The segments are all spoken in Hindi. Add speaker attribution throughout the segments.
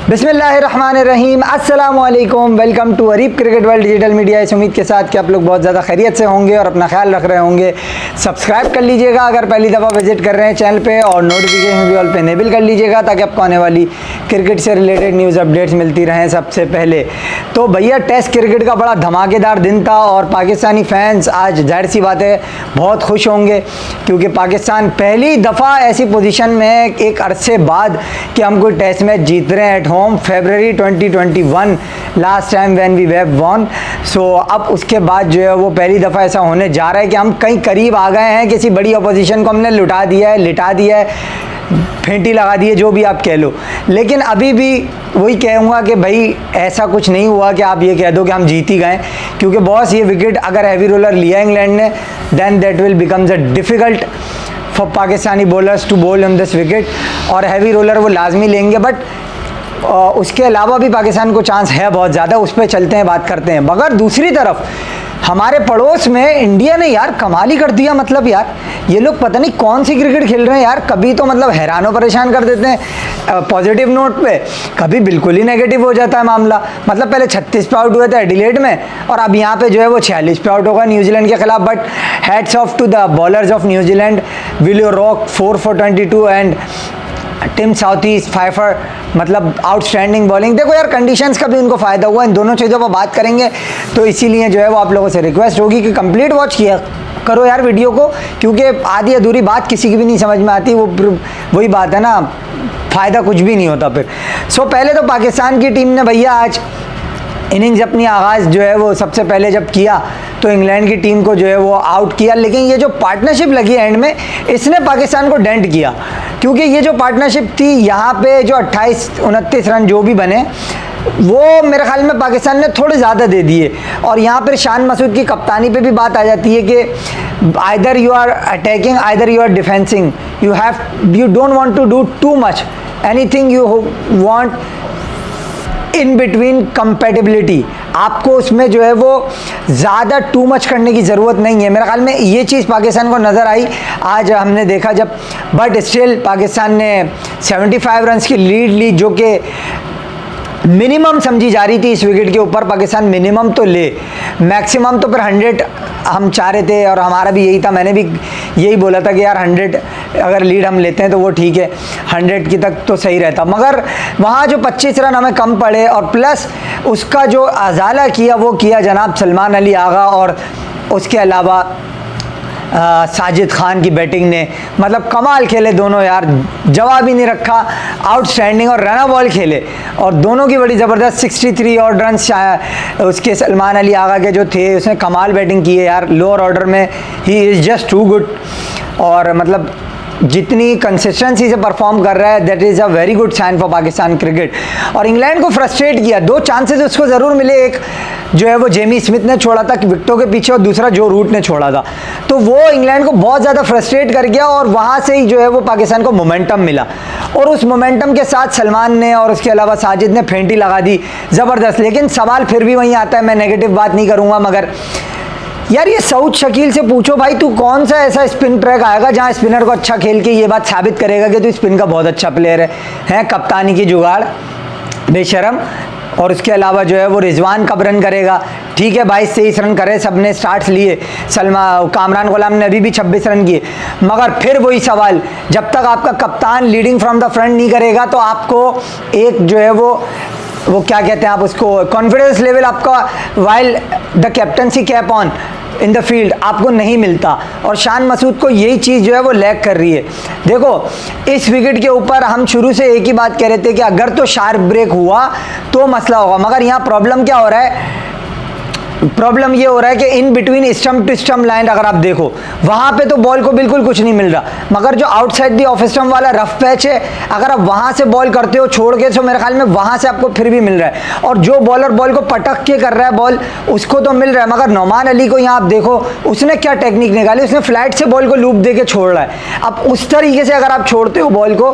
Speaker 1: बिस्मिल्लाहिर्रहमानिर्रहीम, अस्सलामुअलैकुम। Welcome to Areeb cricket world digital media. इस उम्मीद के साथ कि आप लोग बहुत ज़्यादा खैरियत से होंगे और अपना ख्याल रख रहे होंगे। सब्सक्राइब कर लीजिएगा अगर पहली दफ़ा विजिट कर रहे हैं चैनल पे, और नोटिफिकेशन भी ऑल पे इनेबल कर लीजिएगा ताकि आपको आने वाली क्रिकेट से रिलेटेड न्यूज़ अपडेट्स मिलती रहें सबसे पहले। तो भैया, टेस्ट क्रिकेट का बड़ा धमाकेदार दिन था और पाकिस्तानी फैंस आज जाहिर सी बात है बहुत खुश होंगे, क्योंकि पाकिस्तान पहली दफ़ा ऐसी पोजीशन में है एक अरसे बाद कि हम कोई टेस्ट मैच जीत रहे हैं एट होम। फरवरी 2021 last time when we have won. So अब उसके बाद जो है वो पहली दफ़ा ऐसा होने जा रहा है कि हम कहीं करीब आ गए हैं, किसी बड़ी अपोजिशन को हमने लुटा दिया है, लिटा दिया है, फेंटी लगा दी है, जो भी आप कह लो। लेकिन अभी भी वही कहूँगा कि भाई ऐसा कुछ नहीं हुआ कि आप ये कह दो कि हम जीत ही गए, क्योंकि बॉस ये विकेट अगर हैवी रोलर लिया इंग्लैंड ने then that will becomes a difficult for Pakistani bowlers to bowl on this wicket. और हैवी रोलर वो लाजमी लेंगे, बट उसके अलावा भी पाकिस्तान को चांस है बहुत ज़्यादा। उस पर चलते हैं, बात करते हैं। मगर दूसरी तरफ हमारे पड़ोस में इंडिया ने यार कमाल ही कर दिया। मतलब यार ये लोग पता नहीं कौन सी क्रिकेट खेल रहे हैं यार। कभी तो मतलब हैरान परेशान कर देते हैं पॉजिटिव नोट पे, कभी बिल्कुल ही नेगेटिव हो जाता है मामला। मतलब पहले 36 पे आउट हुए थे एडिलेड में, और अब यहाँ पे जो है वो 46 पे आउट होगा न्यूजीलैंड के खिलाफ। But hats off to the bowlers of New Zealand, विलियो रॉक 4 for 22 and Tim Southee 5 for, मतलब आउटस्टैंडिंग बॉलिंग। देखो यार, कंडीशंस का भी उनको फ़ायदा हुआ। इन दोनों चीज़ों पर बात करेंगे, तो इसीलिए जो है वो आप लोगों से रिक्वेस्ट होगी कि कंप्लीट वॉच किया करो यार वीडियो को, क्योंकि आधी अधूरी बात किसी की भी नहीं समझ में आती। वही बात है ना, फ़ायदा कुछ भी नहीं होता फिर। सो पहले तो पाकिस्तान की टीम ने भैया आज इनिंग्स अपनी आगाज़ जो है वो सबसे पहले जब किया तो इंग्लैंड की टीम को जो है वो आउट किया। लेकिन ये जो पार्टनरशिप लगी एंड में, इसने पाकिस्तान को डेंट किया, क्योंकि ये जो पार्टनरशिप थी यहाँ पे जो 28-29 रन जो भी बने वो मेरे ख्याल में पाकिस्तान ने थोड़े ज़्यादा दे दिए। और यहाँ पर शान मसूद की कप्तानी पे भी बात आ जाती है कि either you are attacking either you are defencing, you don't want to do too much, anything you want in between compatibility. आपको उसमें जो है वो ज़्यादा टू मच करने की ज़रूरत नहीं है। मेरे ख्याल में ये चीज़ पाकिस्तान को नज़र आई आज हमने देखा जब। बट स्टिल पाकिस्तान ने 75 रन्स की लीड ली, जो कि मिनिमम समझी जा रही थी इस विकेट के ऊपर। पाकिस्तान मिनिमम तो ले, मैक्सिमम तो फिर 100 हम चाह रहे थे, और हमारा भी यही था। मैंने भी यही बोला था कि यार 100 अगर लीड हम लेते हैं तो वो ठीक है, 100 की तक तो सही रहता। मगर वहाँ जो 25 रन हमें कम पड़े, और प्लस उसका जो अजाला किया वो किया जनाब सलमान अली आगा, और उसके अलावा साजिद खान की बैटिंग ने मतलब कमाल खेले दोनों यार, जवाब ही नहीं रखा। आउटस्टैंडिंग और रन बॉल खेले, और दोनों की बड़ी ज़बरदस्त 63 और रन उसके सलमान अली आगा के जो थे, उसने कमाल बैटिंग की है यार। लोअर ऑर्डर में ही इज़ जस्ट टू गुड, और मतलब जितनी कंसिस्टेंसी से परफॉर्म कर रहा है that is a very good sign for Pakistan cricket. और इंग्लैंड को फ्रस्ट्रेट किया। 2 चांसेस उसको ज़रूर मिले, एक जो है वो जेमी स्मिथ ने छोड़ा था विकेटों के पीछे, और दूसरा जो रूट ने छोड़ा था, तो वो इंग्लैंड को बहुत ज़्यादा फ्रस्ट्रेट कर गया। और वहाँ से ही जो है वो पाकिस्तान को मोमेंटम मिला, और उस मोमेंटम के साथ सलमान ने और उसके अलावा साजिद ने फेंटी लगा दी ज़बरदस्त। लेकिन सवाल फिर भी वहीं आता है, मैं नेगेटिव बात नहीं करूँगा, मगर यार ये सऊद शकील से पूछो भाई, तू कौन सा ऐसा स्पिन ट्रैक आएगा जहां स्पिनर को अच्छा खेल के ये बात साबित करेगा कि तू स्पिन का बहुत अच्छा प्लेयर है। कप्तानी की जुगाड़ बेशरम। और उसके अलावा जो है वो रिजवान कब रन करेगा? ठीक है, 22-23 रन करे, सब ने स्टार्ट्स लिए। कामरान गुलाम ने अभी भी 26 रन किए। मगर फिर वही सवाल, जब तक आपका कप्तान लीडिंग फ्रॉम द फ्रंट नहीं करेगा तो आपको एक जो है वो क्या कहते हैं आप उसको, कॉन्फिडेंस लेवल आपका while the captaincy cap on in the field आपको नहीं मिलता। और शान मसूद को यही चीज़ जो है वो लैक कर रही है। देखो इस विकेट के ऊपर हम शुरू से एक ही बात कह रहे थे कि अगर तो शार्प ब्रेक हुआ तो मसला होगा। मगर यहाँ प्रॉब्लम क्या हो रहा है? प्रॉब्लम ये हो रहा है कि in between stump to stump line अगर आप देखो, वहाँ पे तो बॉल को बिल्कुल कुछ नहीं मिल रहा। मगर जो आउटसाइड दी ऑफ स्टम्प वाला रफ पैच है, अगर आप वहाँ से बॉल करते हो छोड़ के, तो मेरे ख्याल में वहाँ से आपको फिर भी मिल रहा है। और जो बॉलर बॉल को पटक के कर रहा है बॉल, उसको तो मिल रहा है। मगर नौमान अली को यहाँ आप देखो, उसने क्या टेक्निक निकाली, उसने फ्लैट से बॉल को लूप दे के छोड़ रहा है। अब उस तरीके से अगर आप छोड़ते हो बॉल को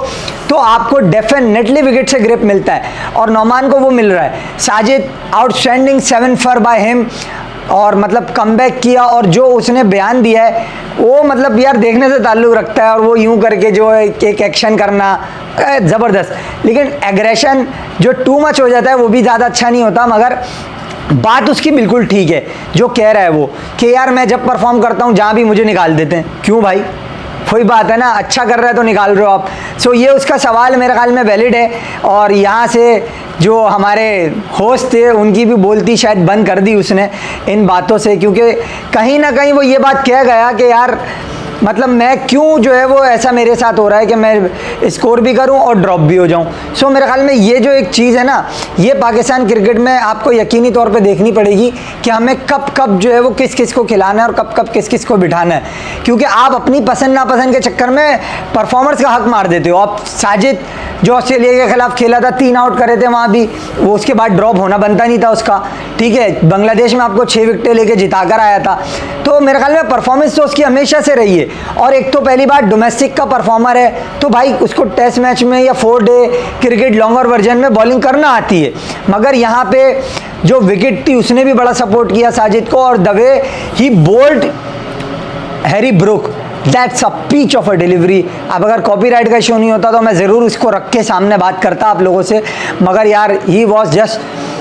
Speaker 1: तो आपको डेफिनेटली विकेट से ग्रिप मिलता है, और नौमान को वो मिल रहा है। Sajid outstanding 7 for by him, और मतलब कमबैक किया, और जो उसने बयान दिया है वो मतलब यार देखने से ताल्लुक़ रखता है, और वो यूं करके जो एक एक्शन करना ज़बरदस्त। लेकिन एग्रेशन जो टू मच हो जाता है वो भी ज़्यादा अच्छा नहीं होता। मगर बात उसकी बिल्कुल ठीक है जो कह रहा है वो, कि यार मैं जब परफॉर्म करता हूँ जहाँ भी मुझे निकाल देते हैं। क्यों भाई, वही बात है ना, अच्छा कर रहा है तो निकाल रहे हो आप। सो ये उसका सवाल मेरे ख्याल में वैलिड है, और यहाँ से जो हमारे होस्ट थे उनकी भी बोलती शायद बंद कर दी उसने इन बातों से, क्योंकि कहीं ना कहीं वो ये बात कह गया कि यार मतलब मैं क्यों जो है वो ऐसा मेरे साथ हो रहा है कि मैं स्कोर भी करूं और ड्रॉप भी हो जाऊं। सो मेरे ख्याल में ये जो एक चीज़ है ना, ये पाकिस्तान क्रिकेट में आपको यकीनी तौर पे देखनी पड़ेगी कि हमें कब कब जो है वो किस किस को खिलाना है और कब कब किस किस को बिठाना है, क्योंकि आप अपनी पसंद नापसंद के चक्कर में परफॉर्मर्स का हक मार देते हो। आप साजिद जो ऑस्ट्रेलिया के खिलाफ खेला था 3 आउट करे थे वहाँ भी, वो उसके बाद ड्रॉप होना बनता नहीं था उसका, ठीक है। बांग्लादेश में आपको 6 विकेटें लेके जिता कर आया था। तो मेरे ख्याल में परफॉर्मेंस तो उसकी हमेशा से रही है, और एक तो पहली बार डोमेस्टिक का परफॉर्मर है, तो भाई उसको टेस्ट मैच में या 4 डे क्रिकेट लॉन्गर वर्जन में बॉलिंग करना आती है। मगर यहाँ पे जो विकेट थी उसने भी बड़ा सपोर्ट किया साजिद को, और द वे ही bowled Harry Brook, that's a peach of a delivery. अब अगर कॉपीराइट का इशू नहीं होता तो मैं ज़रूर उसको रख के सामने बात करता आप लोगों से, मगर यार he was just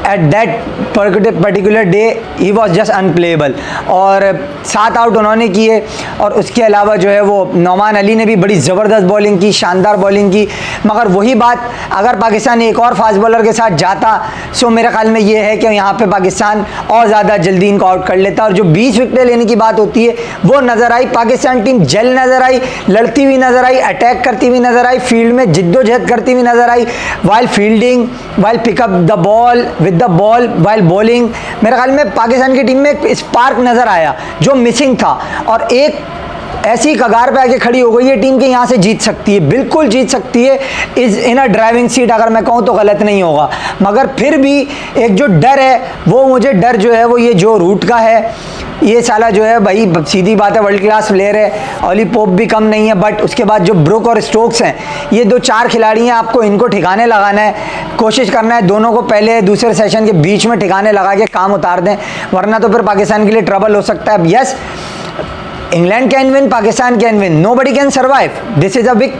Speaker 1: at that particular day he was just unplayable. और 7 आउट उन्होंने किए, और उसके अलावा जो है वो नौमान अली ने भी बड़ी ज़बरदस्त बॉलिंग की, शानदार बॉलिंग की। मगर वही बात, अगर पाकिस्तान एक और फास्ट बॉलर के साथ जाता सो मेरे ख्याल में ये है कि यहाँ पे पाकिस्तान और ज़्यादा जल्दी इनको आउट कर लेता। और जो 20 विकेटें लेने की बात होती है वो नज़र आई, पाकिस्तान टीम जल नज़र आई, लड़ती हुई नज़र आई, अटैक करती हुई नज़र आई, फील्ड में जिद्दोजहद करती हुई नज़र आई, while fielding, while pickup the ball with the ball, while bowling. मेरे ख्याल में पाकिस्तान की टीम में एक स्पार्क नज़र आया जो मिसिंग था, और एक ऐसी कगार पे आके खड़ी हो गई है टीम के यहाँ से जीत सकती है, बिल्कुल जीत सकती है। Is in a driving seat अगर मैं कहूँ तो गलत नहीं होगा। मगर फिर भी एक जो डर है वो मुझे डर जो है वो ये जो रूट का है, ये साला जो है भाई सीधी बात है वर्ल्ड क्लास प्लेयर है, ऑली पोप भी कम नहीं है, बट उसके बाद जो ब्रुक और स्टोक्स हैं ये 2-4 खिलाड़ी हैं, आपको इनको ठिकाने लगाना है, कोशिश करना है दोनों को पहले दूसरे सेशन के बीच में ठिकाने लगा के काम उतार दें, वरना तो फिर पाकिस्तान के लिए ट्रबल हो सकता है। Yes, England can win, Pakistan can win, nobody can survive. This is a big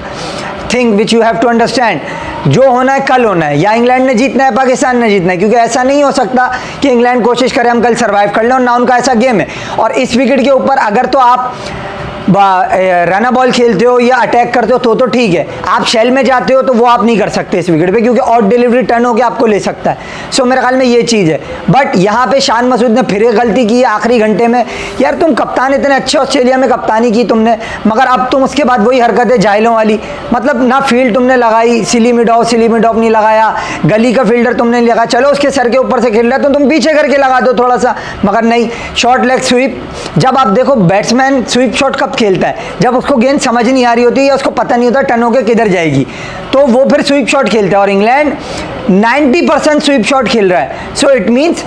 Speaker 1: thing which you have to understand. जो होना है कल होना है, या इंग्लैंड ने जीतना है पाकिस्तान ने जीतना है, क्योंकि ऐसा नहीं हो सकता कि इंग्लैंड कोशिश करे हम कल सरवाइव कर लें, और ना उनका ऐसा गेम है। और इस विकेट के ऊपर अगर तो आप रन बॉल खेलते हो या अटैक करते हो तो ठीक है, आप शेल में जाते हो तो वो आप नहीं कर सकते इस विकेट पे, क्योंकि आउट डिलीवरी टर्न होकर आपको ले सकता है। सो मेरे ख्याल में ये चीज़ है। बट यहाँ पे शान मसूद ने फिर एक गलती की आखिरी घंटे में। यार तुम कप्तान, इतने अच्छे ऑस्ट्रेलिया में कप्तानी की तुमने, मगर अब तुम उसके बाद वही हरकत है जाहिलों वाली, मतलब ना फील्ड तुमने लगाई, सिली मिड ऑफ नहीं लगाया, गली का फील्डर तुमने नहीं लगाया, चलो उसके सर के ऊपर से खेल रहा है तो तुम पीछे करके लगा दो थोड़ा सा, मगर नहीं, शॉर्ट लेग स्वीप। जब आप देखो बैट्समैन स्वीप शॉट कब खेलता है, जब उसको गेंद समझ नहीं आ रही होती या उसको पता नहीं होता टर्न होकर किधर जाएगी, तो वो फिर स्वीप शॉट खेलता है। और इंग्लैंड 90% स्वीप शॉट खेल रहा है। सो इट मीन्स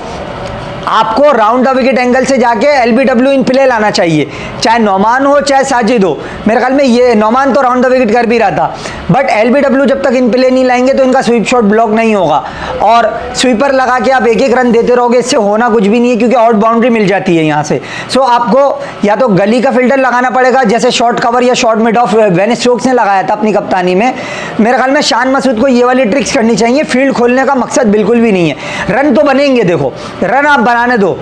Speaker 1: आपको राउंड द विकेट एंगल से जाके एलबीडब्ल्यू इन प्ले लाना चाहिए, चाहे नौमान हो चाहे साजिद हो। मेरे ख्याल में ये नौमान तो राउंड द विकेट कर भी रहा था, बट एलबीडब्ल्यू जब तक इन प्ले नहीं लाएंगे तो इनका स्वीप शॉट ब्लॉक नहीं होगा। और स्वीपर लगा के आप एक रन देते रहोगे, इससे होना कुछ भी नहीं है, क्योंकि आउट बाउंड्री मिल जाती है यहाँ से। सो आपको या तो गली का फील्डर लगाना पड़ेगा, जैसे शॉर्ट कवर या short mid of Ben Stokes ने लगाया था अपनी कप्तानी में। मेरे ख्याल में शान मसूद को ये वाली ट्रिक्स करनी चाहिए। फील्ड खोलने का मकसद बिल्कुल भी नहीं है, रन तो बनेंगे, देखो रन आप बनाने दो।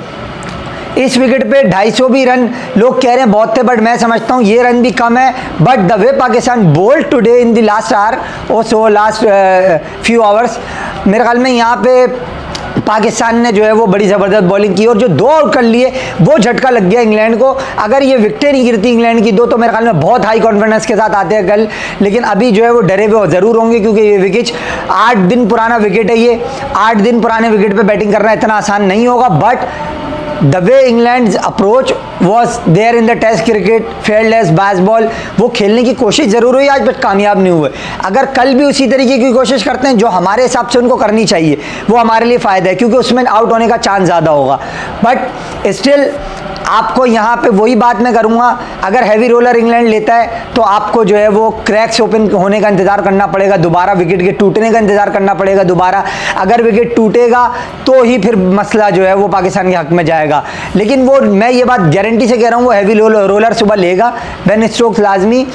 Speaker 1: इस विकेट पे 250 भी रन लोग कह रहे हैं बहुत थे, बट मैं समझता हूँ ये रन भी कम है। But the way Pakistan bowled today in the last hour और सो लास्ट फ्यू आवर्स, मेरे ख्याल में यहाँ पे पाकिस्तान ने जो है वो बड़ी ज़बरदस्त बॉलिंग की, और जो 2 आउट कर लिए वो झटका लग गया इंग्लैंड को। अगर ये विकेटें नहीं गिरती इंग्लैंड की 2 तो मेरे ख्याल में बहुत हाई कॉन्फिडेंस के साथ आते हैं कल, लेकिन अभी जो है वो डरे हुए ज़रूर होंगे, क्योंकि ये विकेट 8 दिन पुराना विकेट है। ये 8 दिन पुराने विकेट पे बैटिंग करना इतना आसान नहीं होगा। But the way England approach was there in the test cricket, fearless Bazball, वो खेलने की कोशिश ज़रूर हुई आज, बट कामयाब नहीं हुए। अगर कल भी उसी तरीके की कोशिश करते हैं जो हमारे हिसाब से उनको करनी चाहिए, वो हमारे लिए फ़ायदा है, क्योंकि उसमें आउट होने का चांस ज़्यादा होगा। बट स्टिल आपको यहाँ पे वही बात मैं करूँगा, अगर हैवी रोलर इंग्लैंड लेता है तो आपको जो है वो क्रैक्स ओपन होने का इंतज़ार करना पड़ेगा दोबारा, विकेट के टूटने का इंतज़ार करना पड़ेगा दोबारा। अगर विकेट टूटेगा तो ही फिर मसला जो है वो पाकिस्तान के हक में जाएगा। जाएगा, लेकिन वो मैं ये बात गारंटी से कह रहा हूँ वो हैवी रोलर सुबह लेगा बेन स्टोक्स लाजमी।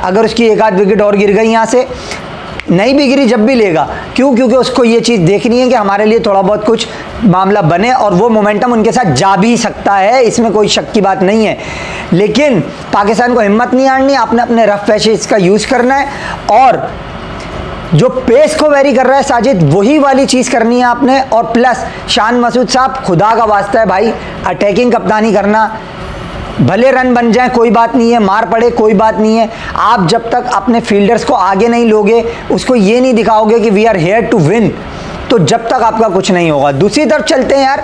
Speaker 1: अगर उसकी एक आध विकेट और गिर गई यहाँ से, नहीं भी गिरी जब भी लेगा, क्यों? क्योंकि उसको ये चीज़ देखनी है कि हमारे लिए थोड़ा बहुत कुछ मामला बने, और वो मोमेंटम उनके साथ जा भी सकता है, इसमें कोई शक की बात नहीं है। लेकिन पाकिस्तान को हिम्मत नहीं हारनी, आपने अपने रफ पैसेज का यूज़ करना है, और जो पेस को वेरी कर रहा है साजिद, वही वाली चीज़ करनी है आपने। और प्लस शान मसूद साहब, खुदा का वास्ता है भाई, अटैकिंग कप्तानी करना, भले रन बन जाए कोई बात नहीं है, मार पड़े कोई बात नहीं है, आप जब तक अपने फील्डर्स को आगे नहीं लोगे, उसको ये नहीं दिखाओगे कि we are here to win, तो जब तक आपका कुछ नहीं होगा। दूसरी तरफ चलते हैं यार,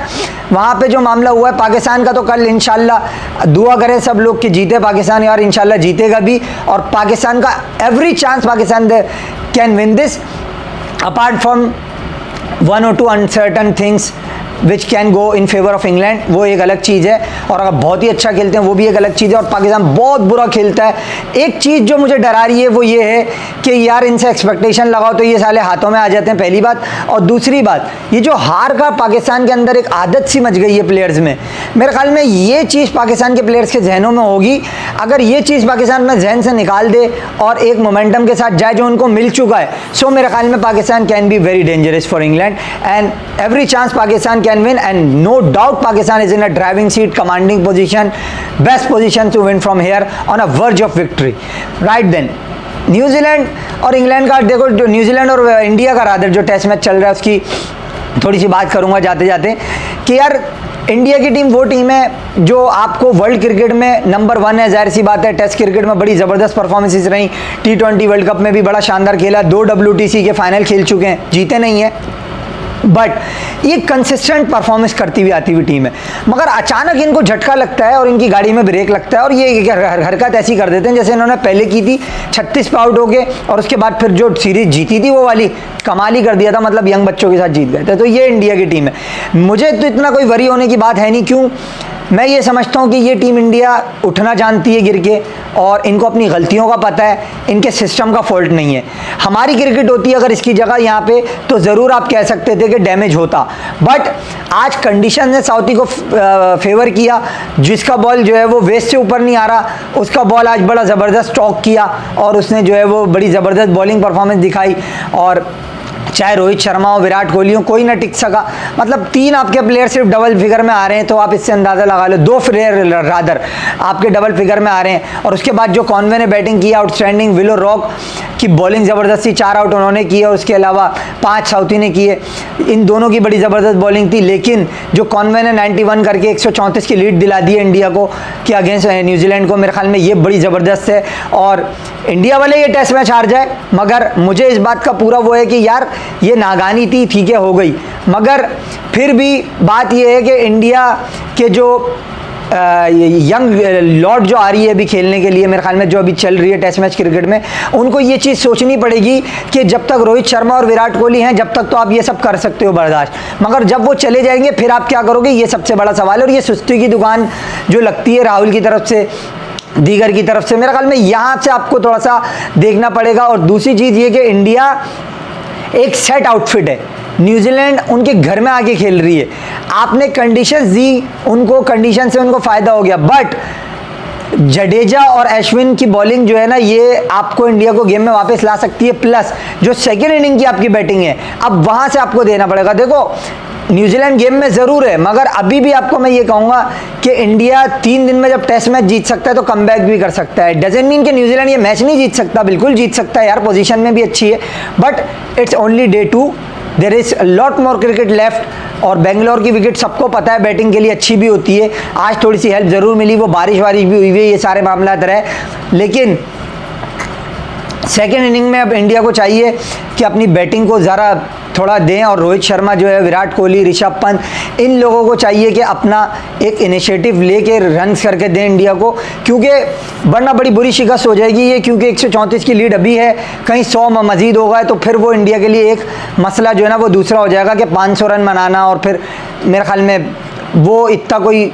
Speaker 1: वहाँ पे जो मामला हुआ है पाकिस्तान का, तो कल इंशाल्लाह दुआ करें सब लोग कि जीते पाकिस्तान, यार इंशाल्लाह जीतेगा भी, और पाकिस्तान का every chance Pakistan can win this, apart from 1 or 2 uncertain things which can go in favour of England, वो एक अलग चीज़ है, और अगर बहुत ही अच्छा खेलते हैं वो भी एक अलग चीज़ है, और पाकिस्तान बहुत बुरा खेलता है। एक चीज़ जो मुझे डरा रही है वो ये है कि यार इनसे एक्सपेक्टेशन लगाओ तो ये साले हाथों में आ जाते हैं, पहली बात। और दूसरी बात, ये जो हार का पाकिस्तान के अंदर एक आदत सी मच गई है प्लेयर्स में, मेरे ख्याल में ये चीज़ पाकिस्तान के प्लेयर्स के जहनों में होगी। अगर ये चीज़ पाकिस्तान अपने जहन से निकाल दे और एक मोमेंटम के साथ जाए जो उनको मिल चुका है, सो मेरे ख्याल में Pakistan can be very dangerous for England, and every chance Pakistan can win, and no doubt Pakistan is in a driving seat, commanding position, best position to win from here, on a verge of victory. Right then, New Zealand और इंग्लैंड का देखो, जो न्यूजीलैंड और इंडिया का रादर जो टेस्ट मैच चल रहा है उसकी थोड़ी सी बात करूंगा जाते जाते, कि यार इंडिया की टीम वो टीम है जो आपको वर्ल्ड क्रिकेट में नंबर 1 है, जाहिर सी बात है। टेस्ट क्रिकेट में बड़ी ज़बरदस्त परफॉर्मेंसेस रही, T20 वर्ल्ड कप में भी बड़ा शानदार खेला, 2 WTC के फाइनल खेल चुके हैं, जीते नहीं है, बट ये कंसिस्टेंट परफॉर्मेंस करती हुई आती हुई टीम है। मगर अचानक इनको झटका लगता है और इनकी गाड़ी में ब्रेक लगता है, और ये हरकत ऐसी कर देते हैं जैसे इन्होंने पहले की थी, 36 पे आउट हो गए, और उसके बाद फिर जो सीरीज जीती थी वो वाली कमाल ही कर दिया था, मतलब यंग बच्चों के साथ जीत गए थे। तो ये इंडिया की टीम है, मुझे तो इतना कोई वरी होने की बात है नहीं। क्यों? मैं ये समझता हूँ कि ये टीम इंडिया उठना जानती है गिर के, और इनको अपनी गलतियों का पता है, इनके सिस्टम का फॉल्ट नहीं है। हमारी क्रिकेट होती है अगर इसकी जगह यहाँ पे, तो ज़रूर आप कह सकते थे कि डैमेज होता, बट आज कंडीशन ने साउथी को फेवर किया। जिसका बॉल जो है वो वेस्ट से ऊपर नहीं आ रहा, उसका बॉल आज बड़ा ज़बरदस्त स्ट्रोक किया, और उसने जो है वो बड़ी ज़बरदस्त बॉलिंग परफॉर्मेंस दिखाई, और चाहे रोहित शर्मा हो, विराट कोहली हो, कोई ना टिक सका। मतलब 3 आपके प्लेयर सिर्फ डबल फिगर में आ रहे हैं, तो आप इससे अंदाज़ा लगा लो, 2 प्लेयर रादर आपके डबल फिगर में आ रहे हैं। और उसके बाद जो कॉन्वे ने बैटिंग की आउटस्टैंडिंग, विलो रॉक की बॉलिंग ज़बरदस्ती, 4 आउट उन्होंने किए, और उसके अलावा 5 साउथी ने किए, इन दोनों की बड़ी ज़बरदस्त बॉलिंग थी। लेकिन जो कॉन्वे ने 91 करके 134 की लीड दिला दी है इंडिया को कि अगेंस्ट न्यूजीलैंड को, मेरे ख्याल में ये बड़ी ज़बरदस्त है। और इंडिया वाले ये टेस्ट मैच हार जाए, मगर मुझे इस बात का पूरा वो है कि यार ये नागानी थी, ठीक है हो गई, मगर फिर भी बात ये है कि इंडिया के जो यंग लॉट जो आ रही है अभी खेलने के लिए, मेरे ख्याल में जो अभी चल रही है टेस्ट मैच क्रिकेट में, उनको ये चीज़ सोचनी पड़ेगी कि जब तक रोहित शर्मा और विराट कोहली हैं, जब तक तो आप ये सब कर सकते हो बर्दाश्त, मगर जब वो चले जाएंगे फिर आप क्या करोगे, ये सबसे बड़ा सवाल है। और ये सुस्ती की दुकान जो लगती है राहुल की तरफ से, दीगर की तरफ से, मेरे ख्याल में यहाँ से आपको थोड़ा सा देखना पड़ेगा। और दूसरी चीज़ ये कि इंडिया एक सेट आउटफिट है, न्यूजीलैंड उनके घर में आके खेल रही है, आपने कंडीशंस दी उनको, कंडीशन से उनको फ़ायदा हो गया, बट जडेजा और अश्विन की बॉलिंग जो है ना, ये आपको इंडिया को गेम में वापस ला सकती है। प्लस जो सेकेंड इनिंग की आपकी बैटिंग है, अब वहाँ से आपको देना पड़ेगा। देखो न्यूजीलैंड गेम में ज़रूर है, मगर अभी भी आपको मैं ये कहूँगा कि इंडिया 3 दिन में जब टेस्ट मैच जीत सकता है तो कमबैक भी कर सकता है। डजंट मीन कि न्यूजीलैंड ये मैच नहीं जीत सकता, बिल्कुल जीत सकता है यार, पोजीशन में भी अच्छी है, but it's only day 2, there is lot more cricket left. और बेंगलोर की विकेट सबको पता है बैटिंग के लिए अच्छी भी होती है, आज थोड़ी सी हेल्प ज़रूर मिली, वो बारिश वारिश भी हुई है, ये सारे मामला रहे, लेकिन सेकेंड इनिंग में अब इंडिया को चाहिए कि अपनी बैटिंग को ज़रा थोड़ा दें, और रोहित शर्मा जो है, विराट कोहली, ऋषभ पंत, इन लोगों को चाहिए कि अपना एक इनिशिएटिव लेके रन्स करके दें इंडिया को, क्योंकि वरना बड़ी बुरी शिकस्त हो जाएगी ये, क्योंकि 134 की लीड अभी है, कहीं 100 मजीद होगा तो फिर वो इंडिया के लिए एक मसला जो है ना वो दूसरा हो जाएगा कि 500 रन बनाना, और फिर मेरे ख्याल में वो इतना कोई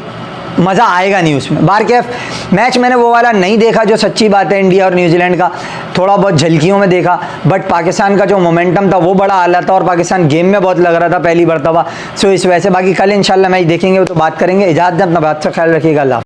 Speaker 1: मज़ा आएगा नहीं उसमें। बार के मैच मैंने वो वाला नहीं देखा जो सच्ची बात है इंडिया और न्यूजीलैंड का, थोड़ा बहुत झलकियों में देखा, बट पाकिस्तान का जो मोमेंटम था वो बड़ा आला था और पाकिस्तान गेम में बहुत लग रहा था पहली मरतबा। सो इस वजह से बाकी कल इंशाल्लाह मैच देखेंगे तो बात करेंगे। इजाज़त दें, अपना बात से ख्याल रखिएगा। अल्लाह।